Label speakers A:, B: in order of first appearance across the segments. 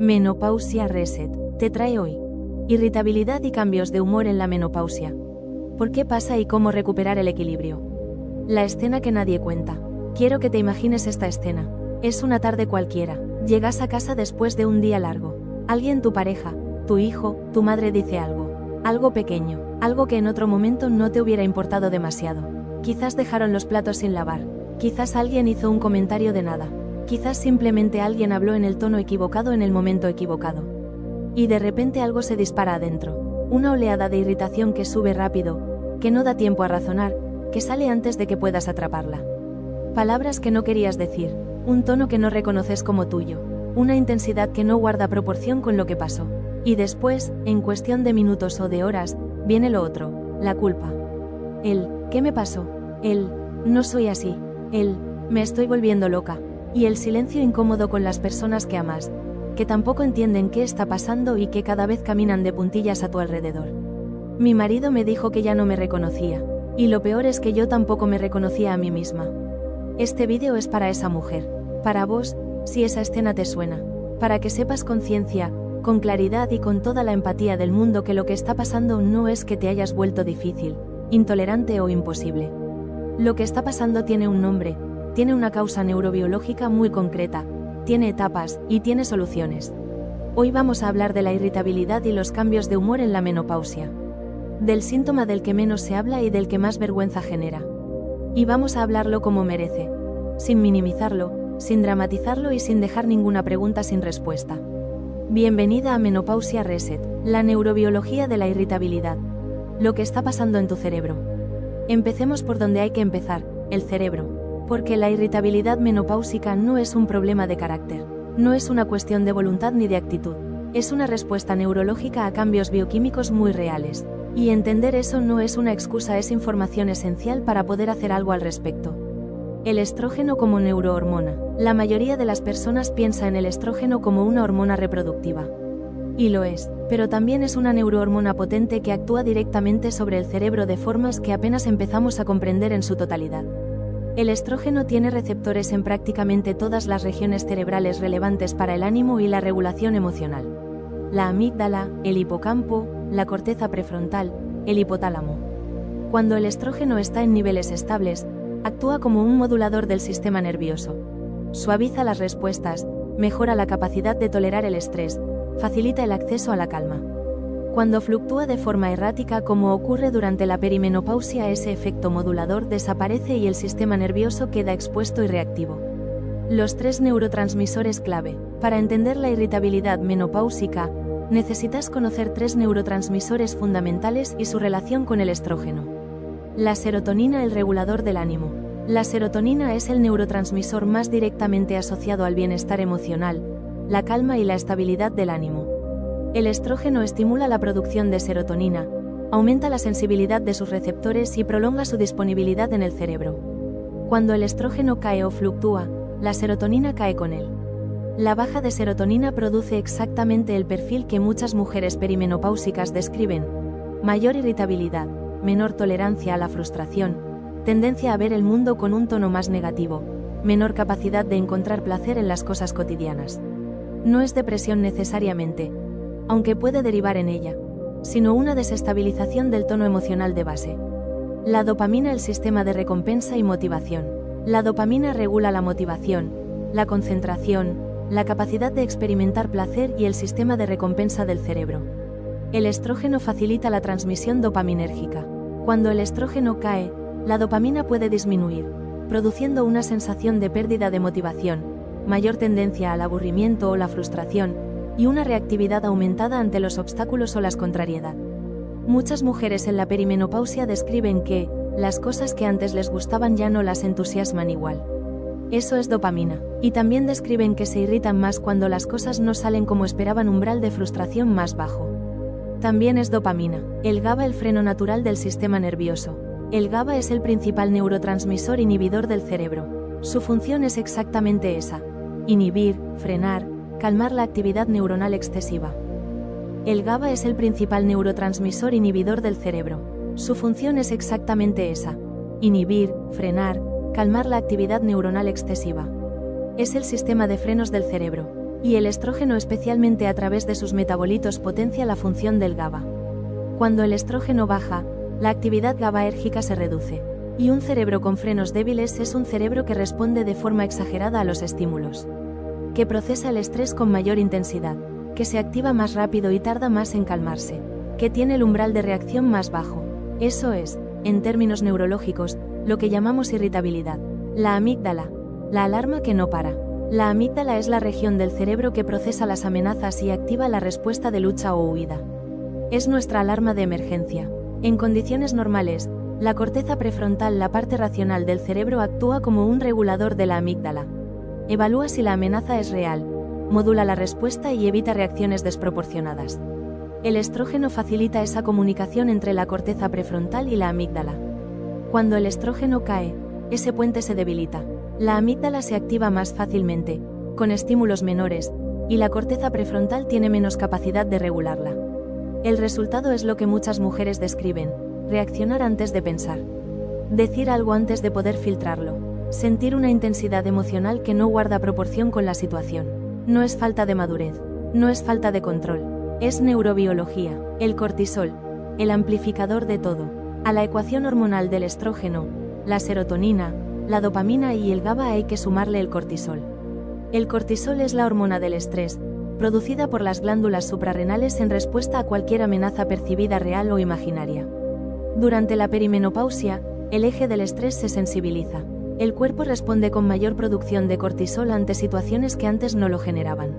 A: Menopausia Reset te trae hoy irritabilidad y cambios de humor en la menopausia. ¿Por qué pasa y cómo recuperar el equilibrio? La escena que nadie cuenta. Quiero que te imagines esta escena. Es una tarde cualquiera. Llegas a casa después de un día largo. Alguien, tu pareja, tu hijo, tu madre dice algo pequeño, algo que en otro momento no te hubiera importado demasiado. Quizás dejaron los platos sin lavar. Quizás alguien hizo un comentario de nada. Quizás simplemente alguien habló en el tono equivocado en el momento equivocado. Y de repente algo se dispara adentro. Una oleada de irritación que sube rápido, que no da tiempo a razonar, que sale antes de que puedas atraparla. Palabras que no querías decir, un tono que no reconoces como tuyo, una intensidad que no guarda proporción con lo que pasó. Y después, en cuestión de minutos o de horas, viene lo otro, la culpa. ¿Qué me pasó? No soy así. Me estoy volviendo loca. Y el silencio incómodo con las personas que amas, que tampoco entienden qué está pasando y que cada vez caminan de puntillas a tu alrededor. Mi marido me dijo que ya no me reconocía. Y lo peor es que yo tampoco me reconocía a mí misma. Este vídeo es para esa mujer, para vos, si esa escena te suena, para que sepas con ciencia, con claridad y con toda la empatía del mundo que lo que está pasando no es que te hayas vuelto difícil, intolerante o imposible. Lo que está pasando tiene un nombre, tiene una causa neurobiológica muy concreta, tiene etapas y tiene soluciones. Hoy vamos a hablar de la irritabilidad y los cambios de humor en la menopausia. Del síntoma del que menos se habla y del que más vergüenza genera. Y vamos a hablarlo como merece, sin minimizarlo, sin dramatizarlo y sin dejar ninguna pregunta sin respuesta. Bienvenida a Menopausia Reset, la neurobiología de la irritabilidad. Lo que está pasando en tu cerebro. Empecemos por donde hay que empezar, el cerebro. Porque la irritabilidad menopáusica no es un problema de carácter, no es una cuestión de voluntad ni de actitud, es una respuesta neurológica a cambios bioquímicos muy reales. Y entender eso no es una excusa, es información esencial para poder hacer algo al respecto. El estrógeno como neurohormona. La mayoría de las personas piensa en el estrógeno como una hormona reproductiva. Y lo es, pero también es una neurohormona potente que actúa directamente sobre el cerebro de formas que apenas empezamos a comprender en su totalidad. El estrógeno tiene receptores en prácticamente todas las regiones cerebrales relevantes para el ánimo y la regulación emocional. La amígdala, el hipocampo, la corteza prefrontal, el hipotálamo. Cuando el estrógeno está en niveles estables, actúa como un modulador del sistema nervioso. Suaviza las respuestas, mejora la capacidad de tolerar el estrés, facilita el acceso a la calma. Cuando fluctúa de forma errática como ocurre durante la perimenopausia, ese efecto modulador desaparece y el sistema nervioso queda expuesto y reactivo. Los 3 neurotransmisores clave. Para entender la irritabilidad menopáusica, necesitas conocer 3 neurotransmisores fundamentales y su relación con el estrógeno. La serotonina, el regulador del ánimo. La serotonina es el neurotransmisor más directamente asociado al bienestar emocional, la calma y la estabilidad del ánimo. El estrógeno estimula la producción de serotonina, aumenta la sensibilidad de sus receptores y prolonga su disponibilidad en el cerebro. Cuando el estrógeno cae o fluctúa, la serotonina cae con él. La baja de serotonina produce exactamente el perfil que muchas mujeres perimenopáusicas describen: mayor irritabilidad, menor tolerancia a la frustración, tendencia a ver el mundo con un tono más negativo, menor capacidad de encontrar placer en las cosas cotidianas. No es depresión necesariamente, aunque puede derivar en ella, sino una desestabilización del tono emocional de base. La dopamina, el sistema de recompensa y motivación. La dopamina regula la motivación, la concentración, la capacidad de experimentar placer y el sistema de recompensa del cerebro. El estrógeno facilita la transmisión dopaminérgica. Cuando el estrógeno cae, la dopamina puede disminuir, produciendo una sensación de pérdida de motivación, mayor tendencia al aburrimiento o la frustración, y una reactividad aumentada ante los obstáculos o las contrariedad. Muchas mujeres en la perimenopausia describen que las cosas que antes les gustaban ya no las entusiasman igual. Eso es dopamina. Y también describen que se irritan más cuando las cosas no salen como esperaban, umbral de frustración más bajo. También es dopamina. El GABA, el freno natural del sistema nervioso. El GABA es el principal neurotransmisor inhibidor del cerebro. Su función es exactamente esa: inhibir, frenar, calmar la actividad neuronal excesiva. El GABA es el principal neurotransmisor inhibidor del cerebro. Su función es exactamente esa: inhibir, frenar, calmar la actividad neuronal excesiva. Es el sistema de frenos del cerebro. Y el estrógeno, especialmente a través de sus metabolitos, potencia la función del GABA. Cuando el estrógeno baja, la actividad GABAérgica se reduce. Y un cerebro con frenos débiles es un cerebro que responde de forma exagerada a los estímulos, que procesa el estrés con mayor intensidad, que se activa más rápido y tarda más en calmarse, que tiene el umbral de reacción más bajo. Eso es, en términos neurológicos, lo que llamamos irritabilidad. La amígdala, la alarma que no para. La amígdala es la región del cerebro que procesa las amenazas y activa la respuesta de lucha o huida. Es nuestra alarma de emergencia. En condiciones normales, la corteza prefrontal, la parte racional del cerebro, actúa como un regulador de la amígdala. Evalúa si la amenaza es real, modula la respuesta y evita reacciones desproporcionadas. El estrógeno facilita esa comunicación entre la corteza prefrontal y la amígdala. Cuando el estrógeno cae, ese puente se debilita. La amígdala se activa más fácilmente, con estímulos menores, y la corteza prefrontal tiene menos capacidad de regularla. El resultado es lo que muchas mujeres describen: reaccionar antes de pensar, decir algo antes de poder filtrarlo, sentir una intensidad emocional que no guarda proporción con la situación. No es falta de madurez, no es falta de control, es neurobiología. El cortisol, el amplificador de todo. A la ecuación hormonal del estrógeno, la serotonina, la dopamina y el GABA hay que sumarle el cortisol. El cortisol es la hormona del estrés, producida por las glándulas suprarrenales en respuesta a cualquier amenaza percibida real o imaginaria. Durante la perimenopausia, el eje del estrés se sensibiliza. El cuerpo responde con mayor producción de cortisol ante situaciones que antes no lo generaban.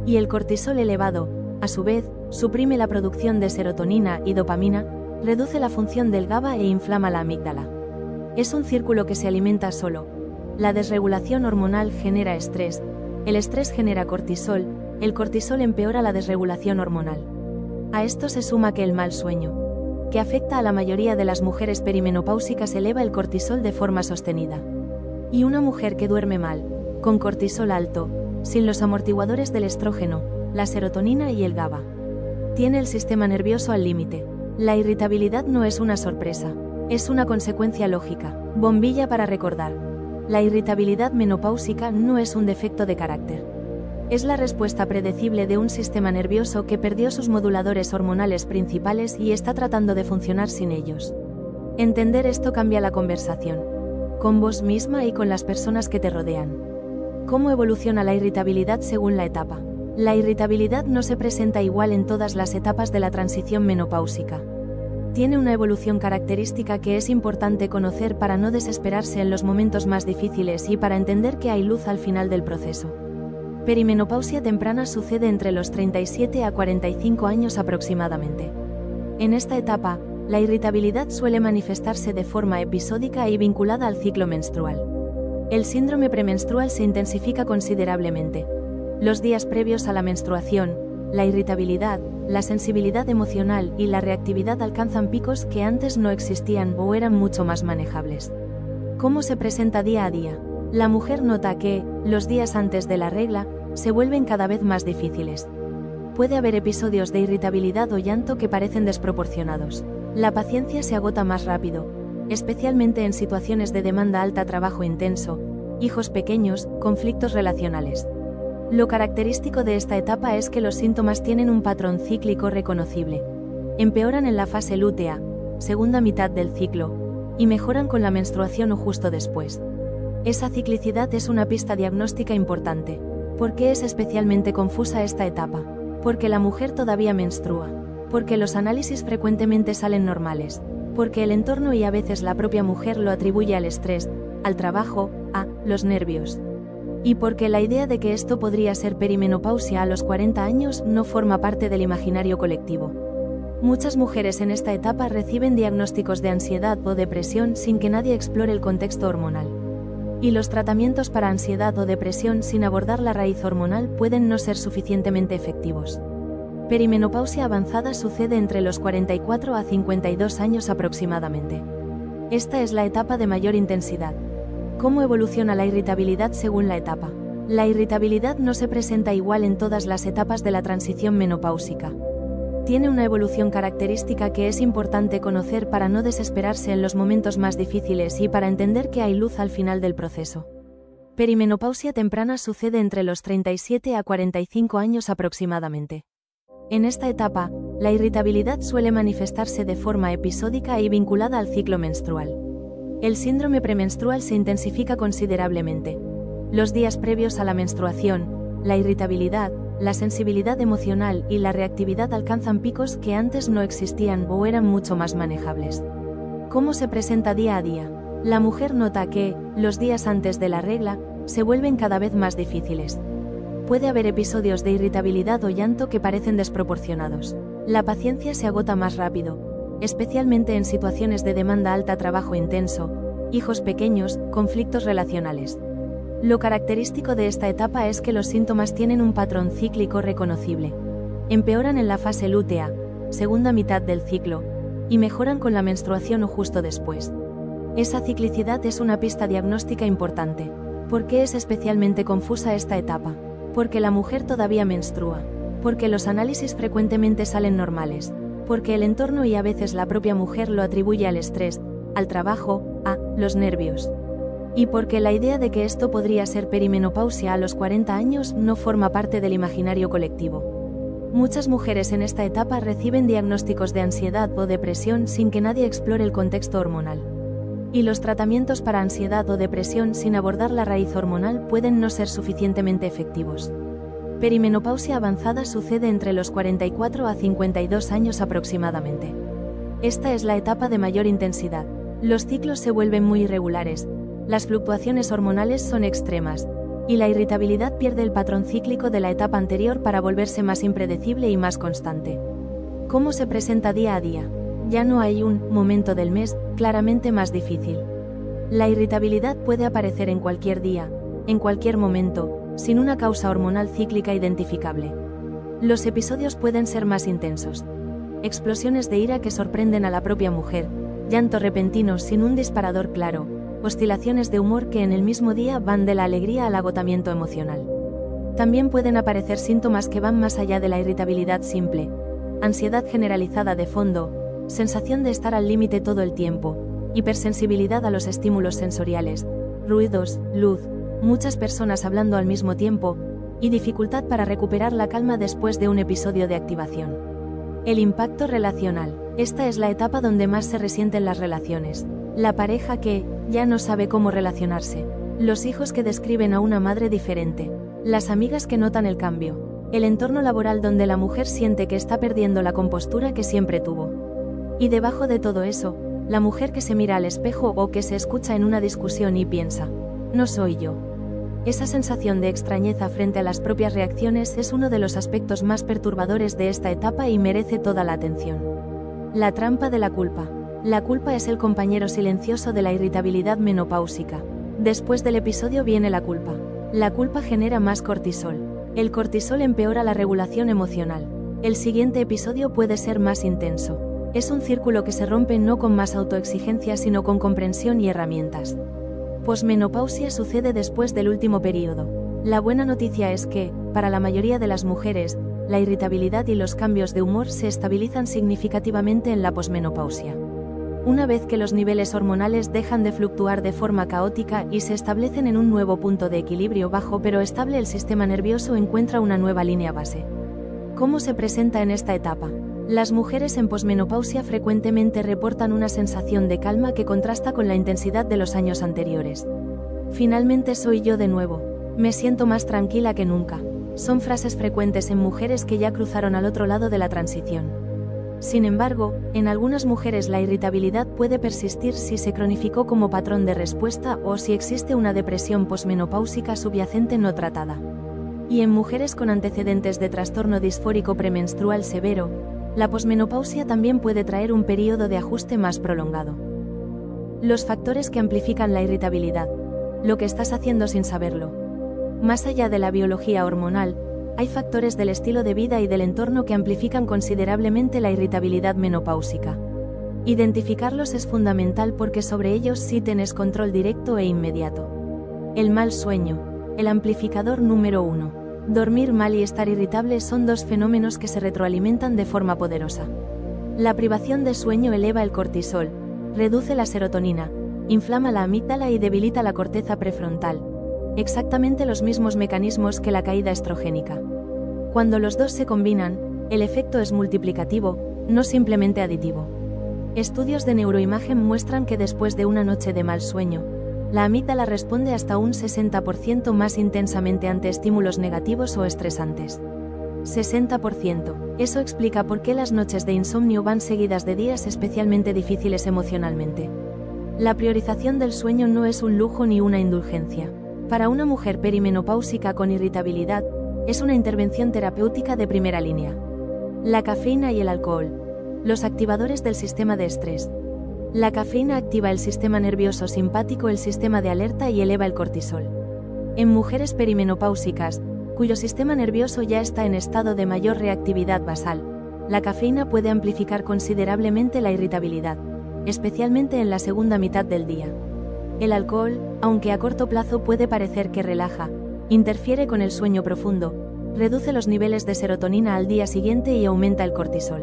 A: Y el cortisol elevado, a su vez, suprime la producción de serotonina y dopamina, reduce la función del GABA e inflama la amígdala. Es un círculo que se alimenta solo. La desregulación hormonal genera estrés, el estrés genera cortisol, el cortisol empeora la desregulación hormonal. A esto se suma que el mal sueño, que afecta a la mayoría de las mujeres perimenopáusicas, eleva el cortisol de forma sostenida. Y una mujer que duerme mal, con cortisol alto, sin los amortiguadores del estrógeno, la serotonina y el GABA, tiene el sistema nervioso al límite. La irritabilidad no es una sorpresa, es una consecuencia lógica. Bombilla para recordar. La irritabilidad menopáusica no es un defecto de carácter. Es la respuesta predecible de un sistema nervioso que perdió sus moduladores hormonales principales y está tratando de funcionar sin ellos. Entender esto cambia la conversación, con vos misma y con las personas que te rodean. ¿Cómo evoluciona la irritabilidad según la etapa? La irritabilidad no se presenta igual en todas las etapas de la transición menopáusica. Tiene una evolución característica que es importante conocer para no desesperarse en los momentos más difíciles y para entender que hay luz al final del proceso. Perimenopausia temprana sucede entre los 37 a 45 años aproximadamente. En esta etapa, la irritabilidad suele manifestarse de forma episódica y vinculada al ciclo menstrual. El síndrome premenstrual se intensifica considerablemente. Los días previos a la menstruación, la irritabilidad, la sensibilidad emocional y la reactividad alcanzan picos que antes no existían o eran mucho más manejables. ¿Cómo se presenta día a día? La mujer nota que, los días antes de la regla, se vuelven cada vez más difíciles. Puede haber episodios de irritabilidad o llanto que parecen desproporcionados. La paciencia se agota más rápido, especialmente en situaciones de demanda alta, trabajo intenso, hijos pequeños, conflictos relacionales. Lo característico de esta etapa es que los síntomas tienen un patrón cíclico reconocible. Empeoran en la fase lútea, segunda mitad del ciclo, y mejoran con la menstruación o justo después. Esa ciclicidad es una pista diagnóstica importante. ¿Por qué es especialmente confusa esta etapa? Porque la mujer todavía menstrua, porque los análisis frecuentemente salen normales, porque el entorno y a veces la propia mujer lo atribuye al estrés, al trabajo, a los nervios. Y porque la idea de que esto podría ser perimenopausia a los 40 años no forma parte del imaginario colectivo. Muchas mujeres en esta etapa reciben diagnósticos de ansiedad o depresión sin que nadie explore el contexto hormonal. Y los tratamientos para ansiedad o depresión sin abordar la raíz hormonal pueden no ser suficientemente efectivos. Perimenopausia avanzada sucede entre los 44 a 52 años aproximadamente. Esta es la etapa de mayor intensidad. ¿Cómo evoluciona la irritabilidad según la etapa? La irritabilidad no se presenta igual en todas las etapas de la transición menopáusica. Tiene una evolución característica que es importante conocer para no desesperarse en los momentos más difíciles y para entender que hay luz al final del proceso. Perimenopausia temprana sucede entre los 37 a 45 años aproximadamente. En esta etapa, la irritabilidad suele manifestarse de forma episódica y vinculada al ciclo menstrual. El síndrome premenstrual se intensifica considerablemente. Los días previos a la menstruación, la irritabilidad, la sensibilidad emocional y la reactividad alcanzan picos que antes no existían o eran mucho más manejables. ¿Cómo se presenta día a día? La mujer nota que, los días antes de la regla, se vuelven cada vez más difíciles. Puede haber episodios de irritabilidad o llanto que parecen desproporcionados. La paciencia se agota más rápido, especialmente en situaciones de demanda alta, trabajo intenso, hijos pequeños, conflictos relacionales. Lo característico de esta etapa es que los síntomas tienen un patrón cíclico reconocible. Empeoran en la fase lútea, segunda mitad del ciclo, y mejoran con la menstruación o justo después. Esa ciclicidad es una pista diagnóstica importante. ¿Por qué es especialmente confusa esta etapa? Porque la mujer todavía menstrua. Porque los análisis frecuentemente salen normales. Porque el entorno y a veces la propia mujer lo atribuye al estrés, al trabajo, a los nervios. Y porque la idea de que esto podría ser perimenopausia a los 40 años no forma parte del imaginario colectivo. Muchas mujeres en esta etapa reciben diagnósticos de ansiedad o depresión sin que nadie explore el contexto hormonal. Y los tratamientos para ansiedad o depresión sin abordar la raíz hormonal pueden no ser suficientemente efectivos. Perimenopausia avanzada sucede entre los 44 a 52 años aproximadamente. Esta es la etapa de mayor intensidad. Los ciclos se vuelven muy irregulares, las fluctuaciones hormonales son extremas, y la irritabilidad pierde el patrón cíclico de la etapa anterior para volverse más impredecible y más constante. ¿Cómo se presenta día a día? Ya no hay un momento del mes claramente más difícil. La irritabilidad puede aparecer en cualquier día, en cualquier momento, sin una causa hormonal cíclica identificable. Los episodios pueden ser más intensos. Explosiones de ira que sorprenden a la propia mujer, llanto repentino sin un disparador claro, oscilaciones de humor que en el mismo día van de la alegría al agotamiento emocional. También pueden aparecer síntomas que van más allá de la irritabilidad simple, ansiedad generalizada de fondo, sensación de estar al límite todo el tiempo, hipersensibilidad a los estímulos sensoriales, ruidos, luz, muchas personas hablando al mismo tiempo, y dificultad para recuperar la calma después de un episodio de activación. El impacto relacional. Esta es la etapa donde más se resienten las relaciones. La pareja que ya no sabe cómo relacionarse. Los hijos que describen a una madre diferente. Las amigas que notan el cambio. El entorno laboral donde la mujer siente que está perdiendo la compostura que siempre tuvo. Y debajo de todo eso, la mujer que se mira al espejo o que se escucha en una discusión y piensa, no soy yo. Esa sensación de extrañeza frente a las propias reacciones es uno de los aspectos más perturbadores de esta etapa y merece toda la atención. La trampa de la culpa. La culpa es el compañero silencioso de la irritabilidad menopáusica. Después del episodio viene la culpa. La culpa genera más cortisol. El cortisol empeora la regulación emocional. El siguiente episodio puede ser más intenso. Es un círculo que se rompe no con más autoexigencia sino con comprensión y herramientas. Posmenopausia sucede después del último periodo. La buena noticia es que, para la mayoría de las mujeres, la irritabilidad y los cambios de humor se estabilizan significativamente en la posmenopausia. Una vez que los niveles hormonales dejan de fluctuar de forma caótica y se establecen en un nuevo punto de equilibrio bajo pero estable, el sistema nervioso encuentra una nueva línea base. ¿Cómo se presenta en esta etapa? Las mujeres en posmenopausia frecuentemente reportan una sensación de calma que contrasta con la intensidad de los años anteriores. Finalmente soy yo de nuevo. Me siento más tranquila que nunca. Son frases frecuentes en mujeres que ya cruzaron al otro lado de la transición. Sin embargo, en algunas mujeres la irritabilidad puede persistir si se cronificó como patrón de respuesta o si existe una depresión posmenopáusica subyacente no tratada. Y en mujeres con antecedentes de trastorno disfórico premenstrual severo, la posmenopausia también puede traer un periodo de ajuste más prolongado. Los factores que amplifican la irritabilidad. Lo que estás haciendo sin saberlo. Más allá de la biología hormonal, hay factores del estilo de vida y del entorno que amplifican considerablemente la irritabilidad menopáusica. Identificarlos es fundamental porque sobre ellos sí tienes control directo e inmediato. El mal sueño, el amplificador número 1. Dormir mal y estar irritable son dos fenómenos que se retroalimentan de forma poderosa. La privación de sueño eleva el cortisol, reduce la serotonina, inflama la amígdala y debilita la corteza prefrontal, exactamente los mismos mecanismos que la caída estrogénica. Cuando los dos se combinan, el efecto es multiplicativo, no simplemente aditivo. Estudios de neuroimagen muestran que después de una noche de mal sueño, la amígdala responde hasta un 60% más intensamente ante estímulos negativos o estresantes. 60%. Eso explica por qué las noches de insomnio van seguidas de días especialmente difíciles emocionalmente. La priorización del sueño no es un lujo ni una indulgencia. Para una mujer perimenopáusica con irritabilidad, es una intervención terapéutica de primera línea. La cafeína y el alcohol. Los activadores del sistema de estrés. La cafeína activa el sistema nervioso simpático, el sistema de alerta y eleva el cortisol. En mujeres perimenopáusicas, cuyo sistema nervioso ya está en estado de mayor reactividad basal, la cafeína puede amplificar considerablemente la irritabilidad, especialmente en la segunda mitad del día. El alcohol, aunque a corto plazo puede parecer que relaja, interfiere con el sueño profundo, reduce los niveles de serotonina al día siguiente y aumenta el cortisol.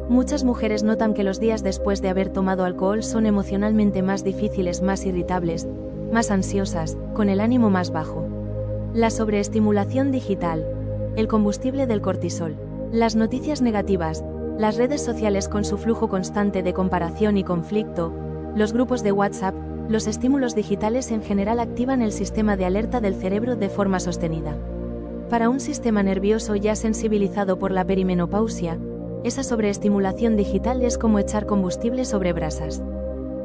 A: Muchas mujeres notan que los días después de haber tomado alcohol son emocionalmente más difíciles, más irritables, más ansiosas, con el ánimo más bajo. La sobreestimulación digital. El combustible del cortisol. Las noticias negativas, las redes sociales con su flujo constante de comparación y conflicto, los grupos de WhatsApp, los estímulos digitales en general activan el sistema de alerta del cerebro de forma sostenida. Para un sistema nervioso ya sensibilizado por la perimenopausia, esa sobreestimulación digital es como echar combustible sobre brasas.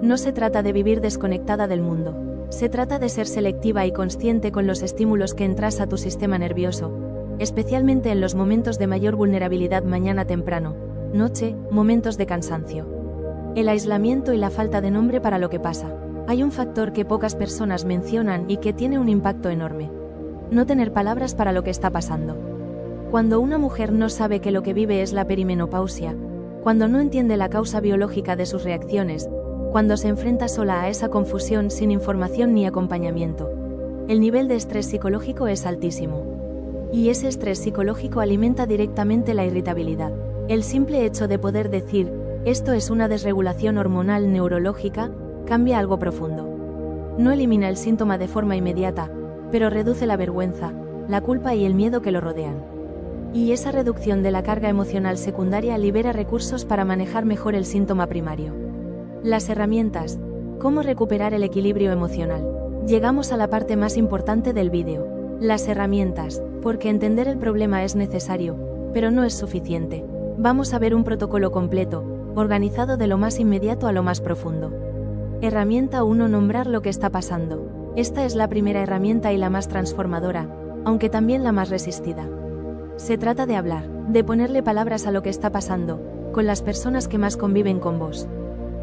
A: No se trata de vivir desconectada del mundo. Se trata de ser selectiva y consciente con los estímulos que entras a tu sistema nervioso, especialmente en los momentos de mayor vulnerabilidad, mañana temprano, noche, momentos de cansancio. El aislamiento y la falta de nombre para lo que pasa. Hay un factor que pocas personas mencionan y que tiene un impacto enorme. No tener palabras para lo que está pasando. Cuando una mujer no sabe que lo que vive es la perimenopausia, cuando no entiende la causa biológica de sus reacciones, cuando se enfrenta sola a esa confusión sin información ni acompañamiento, el nivel de estrés psicológico es altísimo. Y ese estrés psicológico alimenta directamente la irritabilidad. El simple hecho de poder decir, esto es una desregulación hormonal neurológica, cambia algo profundo. No elimina el síntoma de forma inmediata, pero reduce la vergüenza, la culpa y el miedo que lo rodean. Y esa reducción de la carga emocional secundaria libera recursos para manejar mejor el síntoma primario. Las herramientas. ¿Cómo recuperar el equilibrio emocional? Llegamos a la parte más importante del vídeo. Las herramientas, porque entender el problema es necesario, pero no es suficiente. Vamos a ver un protocolo completo, organizado de lo más inmediato a lo más profundo. Herramienta 1. Nombrar lo que está pasando. Esta es la primera herramienta y la más transformadora, aunque también la más resistida. Se trata de hablar, de ponerle palabras a lo que está pasando, con las personas que más conviven con vos.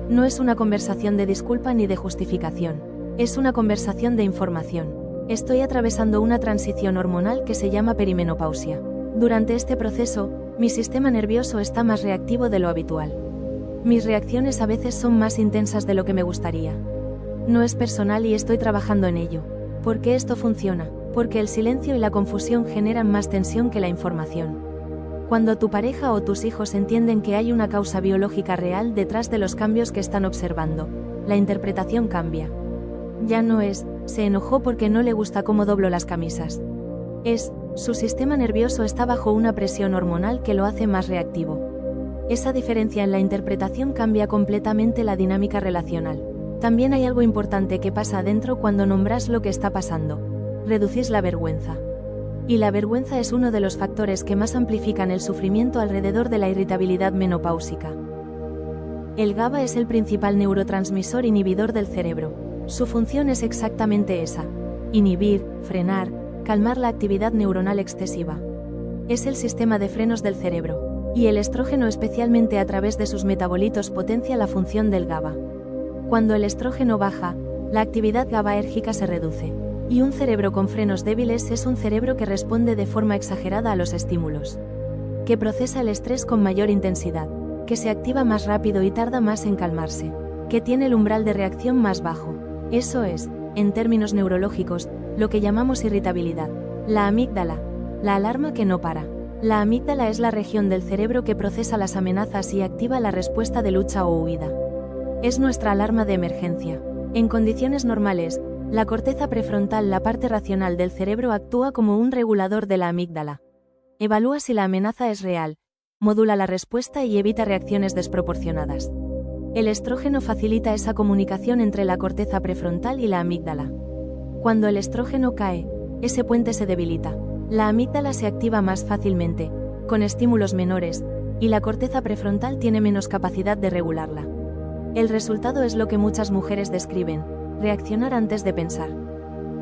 A: No es una conversación de disculpa ni de justificación, es una conversación de información. Estoy atravesando una transición hormonal que se llama perimenopausia. Durante este proceso, mi sistema nervioso está más reactivo de lo habitual. Mis reacciones a veces son más intensas de lo que me gustaría. No es personal y estoy trabajando en ello. ¿Por qué esto funciona? Porque el silencio y la confusión generan más tensión que la información. Cuando tu pareja o tus hijos entienden que hay una causa biológica real detrás de los cambios que están observando, la interpretación cambia. Ya no es, se enojó porque no le gusta cómo doblo las camisas. Es, su sistema nervioso está bajo una presión hormonal que lo hace más reactivo. Esa diferencia en la interpretación cambia completamente la dinámica relacional. También hay algo importante que pasa adentro cuando nombras lo que está pasando. Reducís la vergüenza. Y la vergüenza es uno de los factores que más amplifican el sufrimiento alrededor de la irritabilidad menopáusica. El GABA es el principal neurotransmisor inhibidor del cerebro. Su función es exactamente esa: inhibir, frenar, calmar la actividad neuronal excesiva. Es el sistema de frenos del cerebro, y el estrógeno, especialmente a través de sus metabolitos, potencia la función del GABA. Cuando el estrógeno baja, la actividad GABAérgica se reduce. Y un cerebro con frenos débiles es un cerebro que responde de forma exagerada a los estímulos, que procesa el estrés con mayor intensidad, que se activa más rápido y tarda más en calmarse, que tiene el umbral de reacción más bajo. Eso es, en términos neurológicos, lo que llamamos irritabilidad. La amígdala, la alarma que no para. La amígdala es la región del cerebro que procesa las amenazas y activa la respuesta de lucha o huida. Es nuestra alarma de emergencia. En condiciones normales, La corteza prefrontal, la parte racional del cerebro, actúa como un regulador de la amígdala. Evalúa si la amenaza es real, modula la respuesta y evita reacciones desproporcionadas. El estrógeno facilita esa comunicación entre la corteza prefrontal y la amígdala. Cuando el estrógeno cae, ese puente se debilita. La amígdala se activa más fácilmente, con estímulos menores, y la corteza prefrontal tiene menos capacidad de regularla. El resultado es lo que muchas mujeres describen: reaccionar antes de pensar.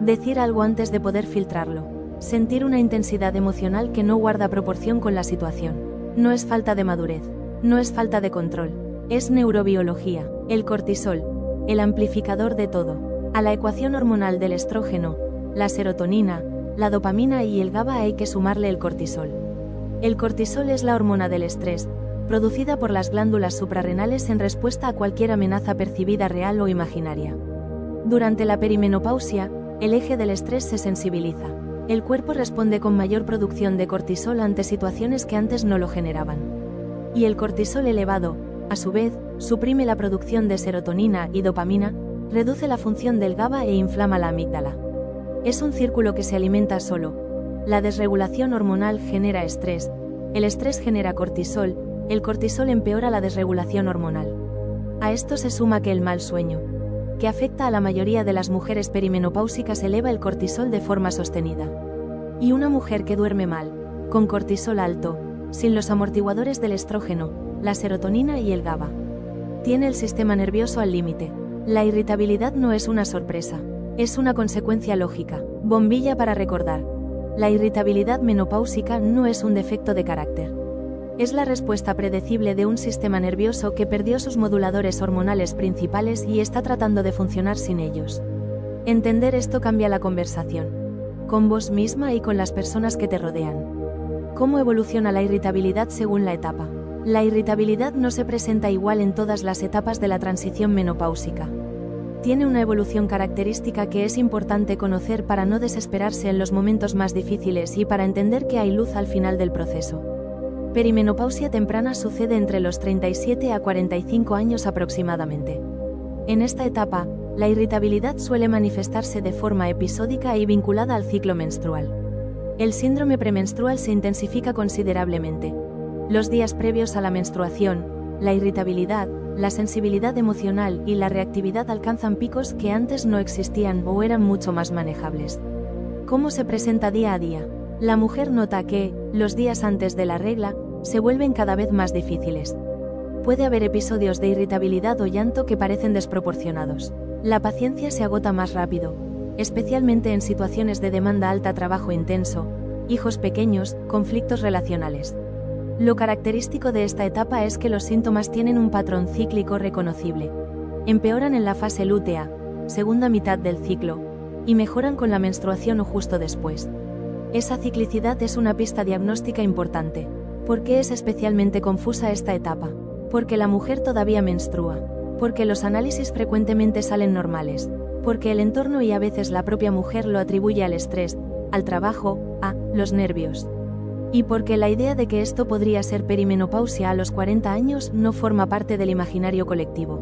A: Decir algo antes de poder filtrarlo. Sentir una intensidad emocional que no guarda proporción con la situación. No es falta de madurez. No es falta de control. Es neurobiología. El cortisol, el amplificador de todo. A la ecuación hormonal del estrógeno, la serotonina, la dopamina y el GABA hay que sumarle el cortisol. El cortisol es la hormona del estrés, producida por las glándulas suprarrenales en respuesta a cualquier amenaza percibida real o imaginaria. Durante la perimenopausia, el eje del estrés se sensibiliza. El cuerpo responde con mayor producción de cortisol ante situaciones que antes no lo generaban. Y el cortisol elevado, a su vez, suprime la producción de serotonina y dopamina, reduce la función del GABA e inflama la amígdala. Es un círculo que se alimenta solo. La desregulación hormonal genera estrés, el estrés genera cortisol, el cortisol empeora la desregulación hormonal. A esto se suma que el mal sueño, que afecta a la mayoría de las mujeres perimenopáusicas, eleva el cortisol de forma sostenida. Y una mujer que duerme mal, con cortisol alto, sin los amortiguadores del estrógeno, la serotonina y el GABA, tiene el sistema nervioso al límite. La irritabilidad no es una sorpresa, es una consecuencia lógica. Bombilla para recordar. La irritabilidad menopáusica no es un defecto de carácter. Es la respuesta predecible de un sistema nervioso que perdió sus moduladores hormonales principales y está tratando de funcionar sin ellos. Entender esto cambia la conversación, con vos misma y con las personas que te rodean. ¿Cómo evoluciona la irritabilidad según la etapa? La irritabilidad no se presenta igual en todas las etapas de la transición menopáusica. Tiene una evolución característica que es importante conocer para no desesperarse en los momentos más difíciles y para entender que hay luz al final del proceso. Perimenopausia temprana sucede entre los 37 a 45 años aproximadamente. En esta etapa, la irritabilidad suele manifestarse de forma episódica y vinculada al ciclo menstrual. El síndrome premenstrual se intensifica considerablemente. Los días previos a la menstruación, la irritabilidad, la sensibilidad emocional y la reactividad alcanzan picos que antes no existían o eran mucho más manejables. ¿Cómo se presenta día a día? La mujer nota que, los días antes de la regla, se vuelven cada vez más difíciles. Puede haber episodios de irritabilidad o llanto que parecen desproporcionados. La paciencia se agota más rápido, especialmente en situaciones de demanda alta, trabajo intenso, hijos pequeños, conflictos relacionales. Lo característico de esta etapa es que los síntomas tienen un patrón cíclico reconocible. Empeoran en la fase lútea, segunda mitad del ciclo, y mejoran con la menstruación o justo después. Esa ciclicidad es una pista diagnóstica importante. ¿Por qué es especialmente confusa esta etapa? Porque la mujer todavía menstrua, porque los análisis frecuentemente salen normales, porque el entorno y a veces la propia mujer lo atribuye al estrés, al trabajo, a los nervios. Y porque la idea de que esto podría ser perimenopausia a los 40 años no forma parte del imaginario colectivo.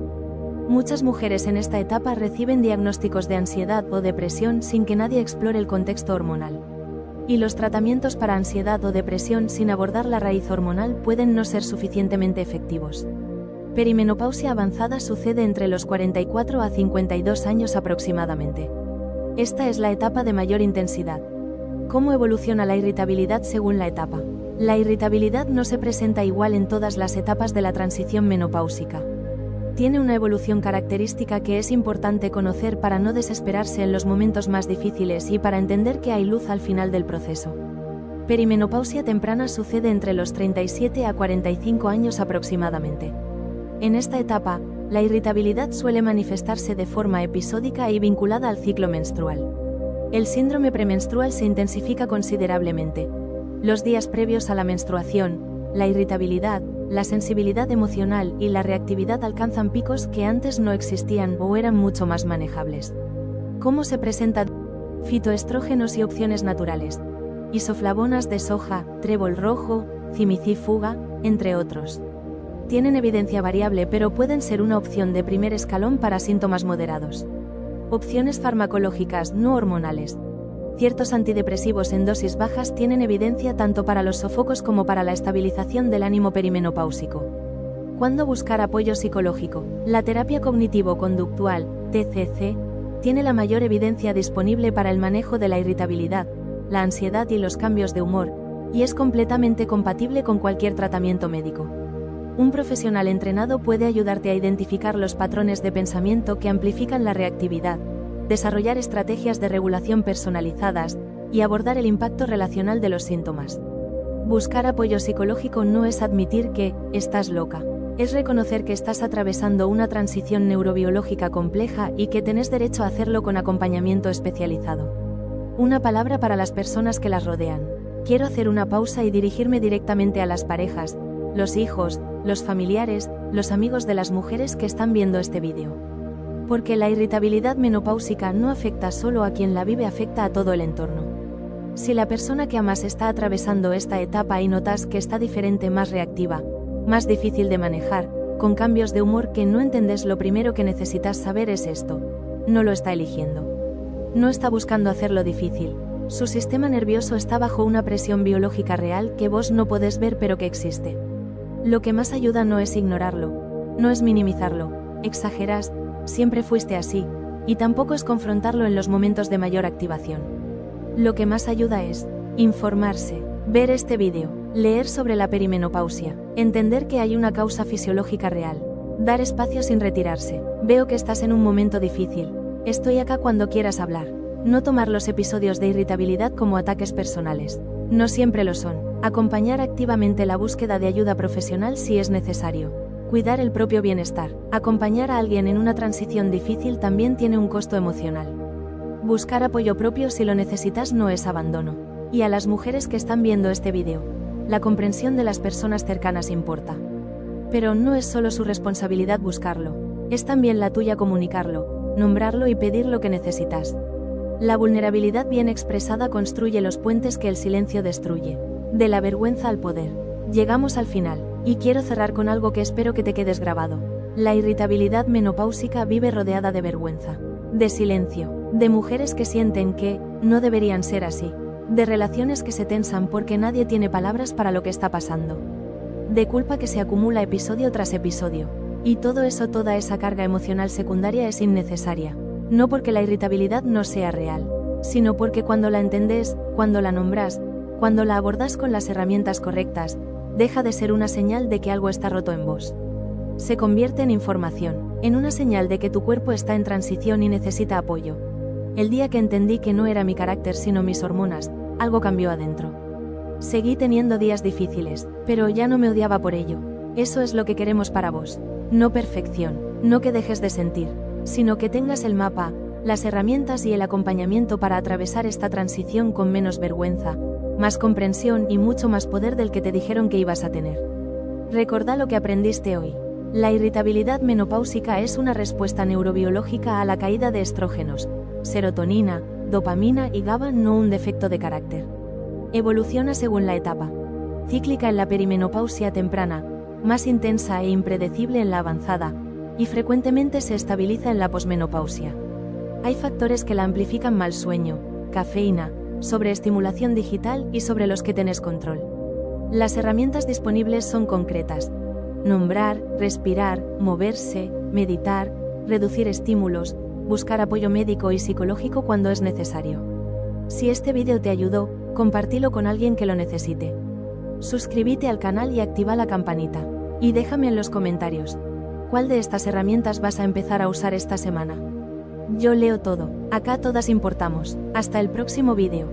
A: Muchas mujeres en esta etapa reciben diagnósticos de ansiedad o depresión sin que nadie explore el contexto hormonal. Y los tratamientos para ansiedad o depresión sin abordar la raíz hormonal pueden no ser suficientemente efectivos. Perimenopausia avanzada sucede entre los 44 a 52 años aproximadamente. Esta es la etapa de mayor intensidad. ¿Cómo evoluciona la irritabilidad según la etapa? La irritabilidad no se presenta igual en todas las etapas de la transición menopáusica. Tiene una evolución característica que es importante conocer para no desesperarse en los momentos más difíciles y para entender que hay luz al final del proceso. Perimenopausia temprana sucede entre los 37 a 45 años aproximadamente. En esta etapa, la irritabilidad suele manifestarse de forma episódica y vinculada al ciclo menstrual. El síndrome premenstrual se intensifica considerablemente. Los días previos a la menstruación, la irritabilidad, la sensibilidad emocional y la reactividad alcanzan picos que antes no existían o eran mucho más manejables. ¿Cómo se presentan? Fitoestrógenos y opciones naturales. Isoflavonas de soja, trébol rojo, cimicífuga, entre otros. Tienen evidencia variable pero pueden ser una opción de primer escalón para síntomas moderados. Opciones farmacológicas no hormonales. Ciertos antidepresivos en dosis bajas tienen evidencia tanto para los sofocos como para la estabilización del ánimo perimenopáusico. ¿Cuándo buscar apoyo psicológico? La terapia cognitivo-conductual, TCC, tiene la mayor evidencia disponible para el manejo de la irritabilidad, la ansiedad y los cambios de humor, y es completamente compatible con cualquier tratamiento médico. Un profesional entrenado puede ayudarte a identificar los patrones de pensamiento que amplifican la reactividad, desarrollar estrategias de regulación personalizadas y abordar el impacto relacional de los síntomas. Buscar apoyo psicológico no es admitir que estás loca. Es reconocer que estás atravesando una transición neurobiológica compleja y que tenés derecho a hacerlo con acompañamiento especializado. Una palabra para las personas que las rodean. Quiero hacer una pausa y dirigirme directamente a las parejas, los hijos, los familiares, los amigos de las mujeres que están viendo este vídeo. Porque la irritabilidad menopáusica no afecta solo a quien la vive, afecta a todo el entorno. Si la persona que amas está atravesando esta etapa y notas que está diferente, más reactiva, más difícil de manejar, con cambios de humor que no entendés, lo primero que necesitas saber es esto: no lo está eligiendo. No está buscando hacerlo difícil. Su sistema nervioso está bajo una presión biológica real que vos no podés ver pero que existe. Lo que más ayuda no es ignorarlo, no es minimizarlo, exagerás, siempre fuiste así, y tampoco es confrontarlo en los momentos de mayor activación. Lo que más ayuda es informarse, ver este vídeo, leer sobre la perimenopausia, entender que hay una causa fisiológica real, dar espacio sin retirarse. Veo que estás en un momento difícil, estoy acá cuando quieras hablar. No tomar los episodios de irritabilidad como ataques personales. No siempre lo son. Acompañar activamente la búsqueda de ayuda profesional si es necesario. Cuidar el propio bienestar. Acompañar a alguien en una transición difícil también tiene un costo emocional. Buscar apoyo propio si lo necesitas no es abandono. Y a las mujeres que están viendo este vídeo, la comprensión de las personas cercanas importa. Pero no es solo su responsabilidad buscarlo, es también la tuya comunicarlo, nombrarlo y pedir lo que necesitas. La vulnerabilidad bien expresada construye los puentes que el silencio destruye. De la vergüenza al poder. Llegamos al final, y quiero cerrar con algo que espero que te quedes grabado. La irritabilidad menopáusica vive rodeada de vergüenza, de silencio, de mujeres que sienten que no deberían ser así, de relaciones que se tensan porque nadie tiene palabras para lo que está pasando, de culpa que se acumula episodio tras episodio. Y todo eso, toda esa carga emocional secundaria es innecesaria. No porque la irritabilidad no sea real, sino porque cuando la entendés, cuando la nombrás, cuando la abordás con las herramientas correctas, deja de ser una señal de que algo está roto en vos. Se convierte en información, en una señal de que tu cuerpo está en transición y necesita apoyo. El día que entendí que no era mi carácter sino mis hormonas, algo cambió adentro. Seguí teniendo días difíciles, pero ya no me odiaba por ello. Eso es lo que queremos para vos. No perfección, no que dejes de sentir, sino que tengas el mapa, las herramientas y el acompañamiento para atravesar esta transición con menos vergüenza, más comprensión y mucho más poder del que te dijeron que ibas a tener. Recordá lo que aprendiste hoy. La irritabilidad menopáusica es una respuesta neurobiológica a la caída de estrógenos, serotonina, dopamina y GABA, no un defecto de carácter. Evoluciona según la etapa. Cíclica en la perimenopausia temprana, más intensa e impredecible en la avanzada, y frecuentemente se estabiliza en la posmenopausia. Hay factores que la amplifican: mal sueño, cafeína, sobreestimulación digital y sobre los que tenés control. Las herramientas disponibles son concretas: nombrar, respirar, moverse, meditar, reducir estímulos, buscar apoyo médico y psicológico cuando es necesario. Si este vídeo te ayudó, compártelo con alguien que lo necesite. Suscríbete al canal y activa la campanita. Y déjame en los comentarios, ¿cuál de estas herramientas vas a empezar a usar esta semana? Yo leo todo, acá todas importamos. Hasta el próximo vídeo.